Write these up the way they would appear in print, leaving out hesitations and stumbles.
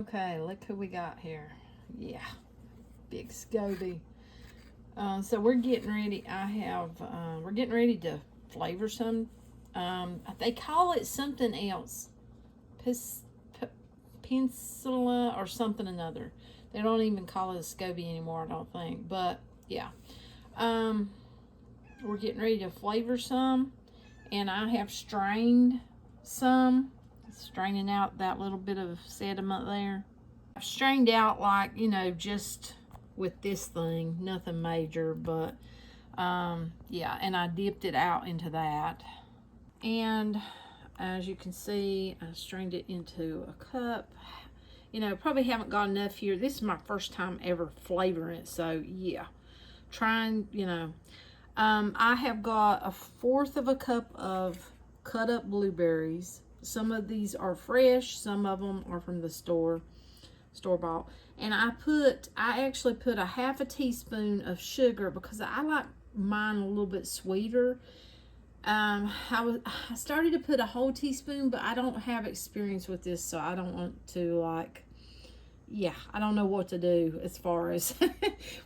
Okay, look who we got here. Yeah, big SCOBY. So we're getting ready. We're getting ready to flavor some. They call it something else. Pensula or something another. They don't even call it a SCOBY anymore, I don't think. But yeah, we're getting ready to flavor some, and I have strained some, straining out that little bit of sediment there. I've strained out, like, you know, just with this thing, nothing major, but yeah, and I dipped it out into that. And as you can see, I strained it into a cup. You know, probably haven't got enough here. This is my first time ever flavoring it, so yeah, trying, you know. I have got 1/4 of a cup of cut up blueberries. Some of these are fresh, some of them are from the store bought. And I actually put a 1/2 teaspoon of sugar because I like mine a little bit sweeter. I started to put a whole teaspoon, but I don't have experience with this, so I don't want to, like, yeah, I don't know what to do as far as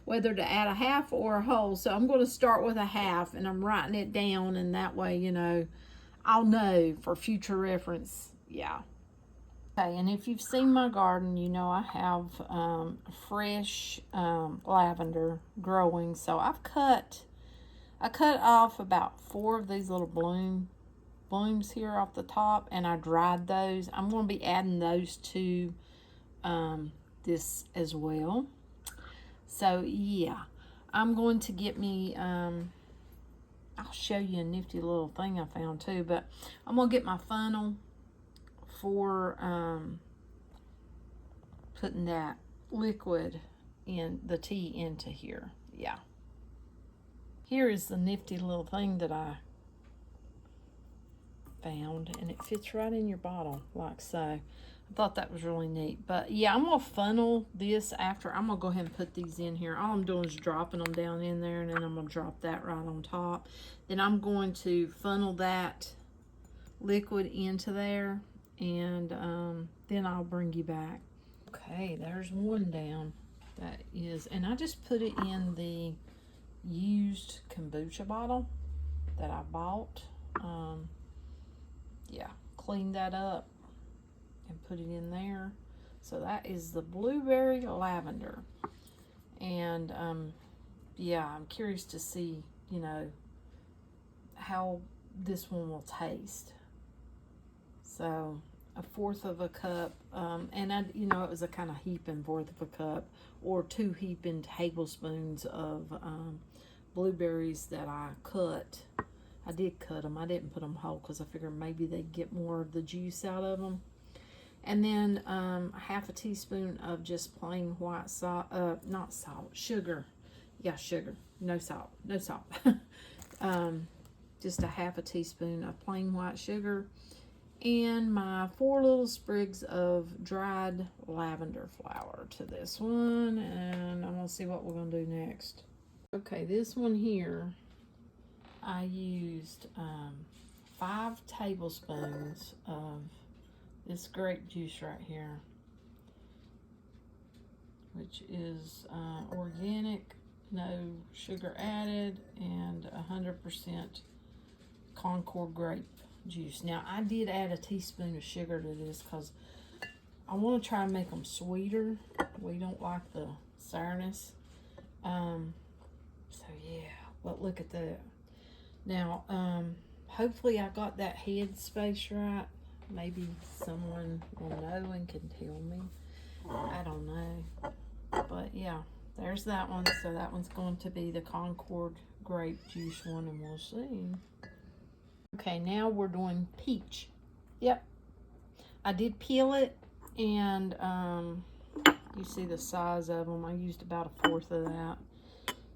whether to add a 1/2 or a whole. So I'm going to start with a 1/2, and I'm writing it down, and that way, you know, I'll know for future reference. Yeah. Okay, and if you've seen my garden, you know I have fresh lavender growing. So I cut off about 4 of these little blooms here off the top, and I dried those. I'm going to be adding those to this as well. So yeah, I'm going to get me, I'll show you a nifty little thing I found too, but I'm going to get my funnel for putting that liquid in the tea into here. Yeah. Here is the nifty little thing that I found, and it fits right in your bottle like so. I thought that was really neat. But yeah, I'm gonna funnel this after. I'm gonna go ahead and put these in here. All I'm doing is dropping them down in there, and then I'm gonna drop that right on top. Then I'm going to funnel that liquid into there, and then I'll bring you back. Okay, there's one down. That is, and I just put it in the used kombucha bottle that I bought. Yeah, cleaned that up and put it in there. So that is the blueberry lavender. And yeah, I'm curious to see, you know, how this one will taste. So 1/4 of a cup, and I, you know, it was a kind of heaping 1/4 of a cup, or 2 heaping tablespoons of blueberries that I cut. I did cut them. I didn't put them whole because I figured maybe they'd get more of the juice out of them. And then 1/2 teaspoon of just plain white salt, not salt, sugar. Yeah, sugar. No salt. No salt. Just 1/2 teaspoon of plain white sugar. And my 4 little sprigs of dried lavender flower to this one. And I'm going to see what we're going to do next. Okay, this one here, I used 5 tablespoons of this grape juice right here, which is organic, no sugar added, and 100% Concord grape juice. Now, I did add a teaspoon of sugar to this because I want to try and make them sweeter. We don't like the sourness. So yeah, well, look at that. Now, hopefully I got that head space right. Maybe someone will know and can tell me. I don't know. But yeah, there's that one. So that one's going to be the Concord grape juice one, and we'll see. Okay, now we're doing peach. Yep. I did peel it, and you see the size of them. I used about 1/4 of that.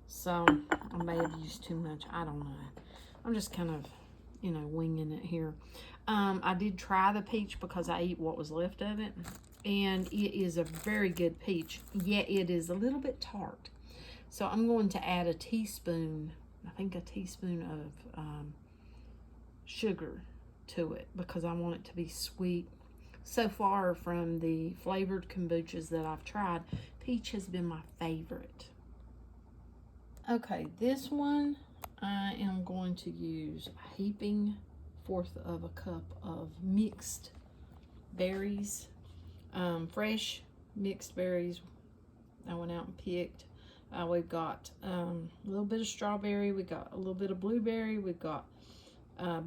So I may have used too much. I don't know. I'm just kind of, you know, winging it here. I did try the peach because I ate what was left of it. And it is a very good peach. Yet it is a little bit tart. So I'm going to add a teaspoon, I think a teaspoon of sugar to it because I want it to be sweet. so far from the flavored kombuchas that I've tried, peach has been my favorite. Okay, this one I am going to use a heaping fourth of a cup of mixed berries, fresh mixed berries. I went out and picked. We've got a little bit of strawberry, we got a little bit of blueberry, we've got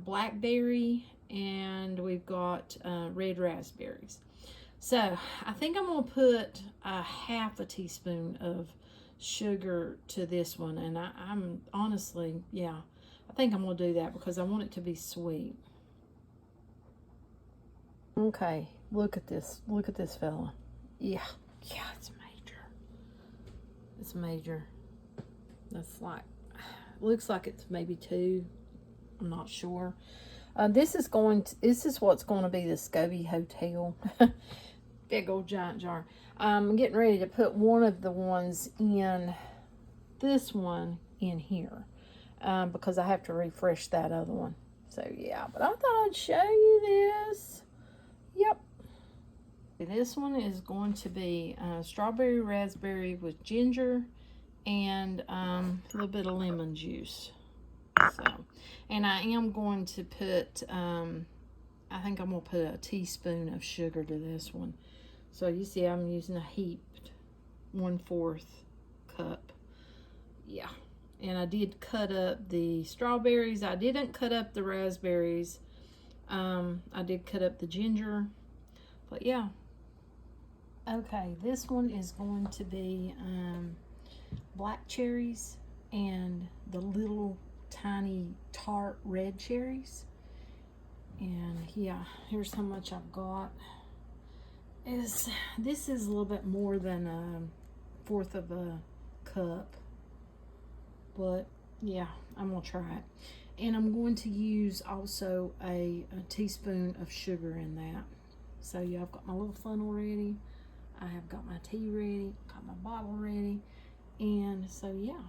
blackberry, and we've got red raspberries. So I think I'm gonna put a half a teaspoon of sugar to this one, and I'm honestly, yeah, I think I'm gonna do that because I want it to be sweet. Okay, look at this fella. Yeah, it's major. It's major. That's like, looks like it's maybe 2. I'm not sure. This is what's going to be the SCOBY Hotel. Big old giant jar. I'm getting ready to put one of the ones in, this one in here, because I have to refresh that other one. So yeah, but I thought I'd show you this. Yep. This one is going to be strawberry raspberry with ginger and a little bit of lemon juice. So, and I am going to put, I think I'm going to put a teaspoon of sugar to this one. So you see I'm using a heaped 1/4 cup. Yeah. And I did cut up the strawberries. I didn't cut up the raspberries. I did cut up the ginger. But yeah. Okay, this one is going to be black cherries and the little tiny tart red cherries. And yeah, here's how much I've got. This is a little bit more than a 1/4 of a cup, but yeah, I'm gonna try it. And I'm going to use also a teaspoon of sugar in that. So yeah, I've got my little funnel ready, I have got my tea ready, got my bottle ready, and so yeah.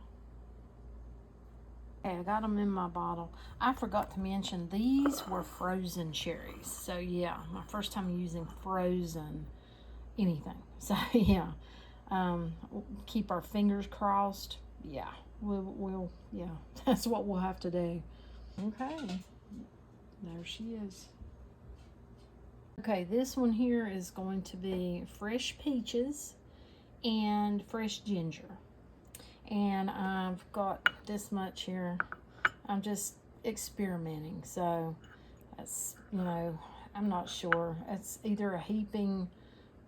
Okay, I got them in my bottle. I forgot to mention these were frozen cherries. So yeah, my first time using frozen anything. So yeah, keep our fingers crossed. Yeah, we'll yeah, that's what we'll have to do. Okay, there she is. Okay, this one here is going to be fresh peaches and fresh ginger. And I've got this much here. I'm just experimenting, so that's, you know, I'm not sure. It's either a heaping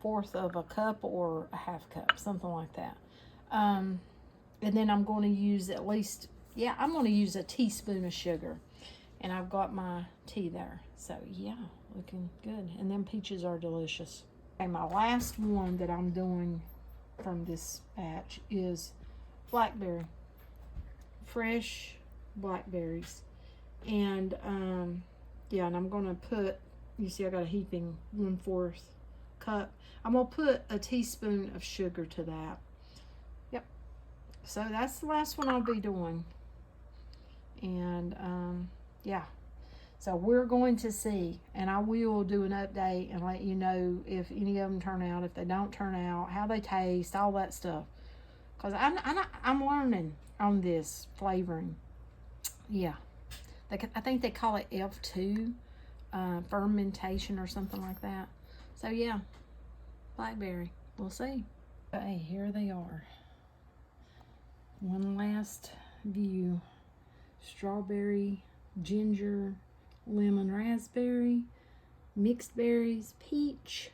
1/4 of a cup or a 1/2 cup, something like that. And then I'm going to use at least, yeah, I'm going to use a teaspoon of sugar. And I've got my tea there. So yeah, looking good. And then peaches are delicious. Okay, my last one that I'm doing from this batch is blackberry, fresh blackberries. And yeah, and I'm gonna put, you see I got a heaping 1/4 cup. I'm gonna put a teaspoon of sugar to that. Yep, so that's the last one I'll be doing. And yeah, so we're going to see, and I will do an update and let you know if any of them turn out, if they don't turn out, how they taste, all that stuff. Because I'm learning on this flavoring. Yeah. I think they call it F2, fermentation or something like that. So yeah, blackberry. We'll see. Okay, here they are. One last view. Strawberry, ginger, lemon raspberry, mixed berries, peach,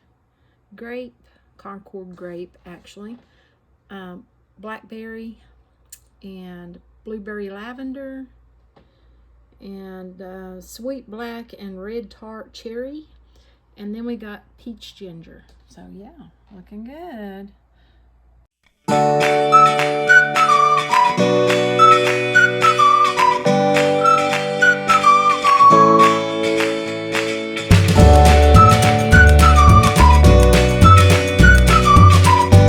grape, Concord grape actually, blackberry, and blueberry lavender, and sweet black and red tart cherry, and then we got peach ginger. So yeah, looking good.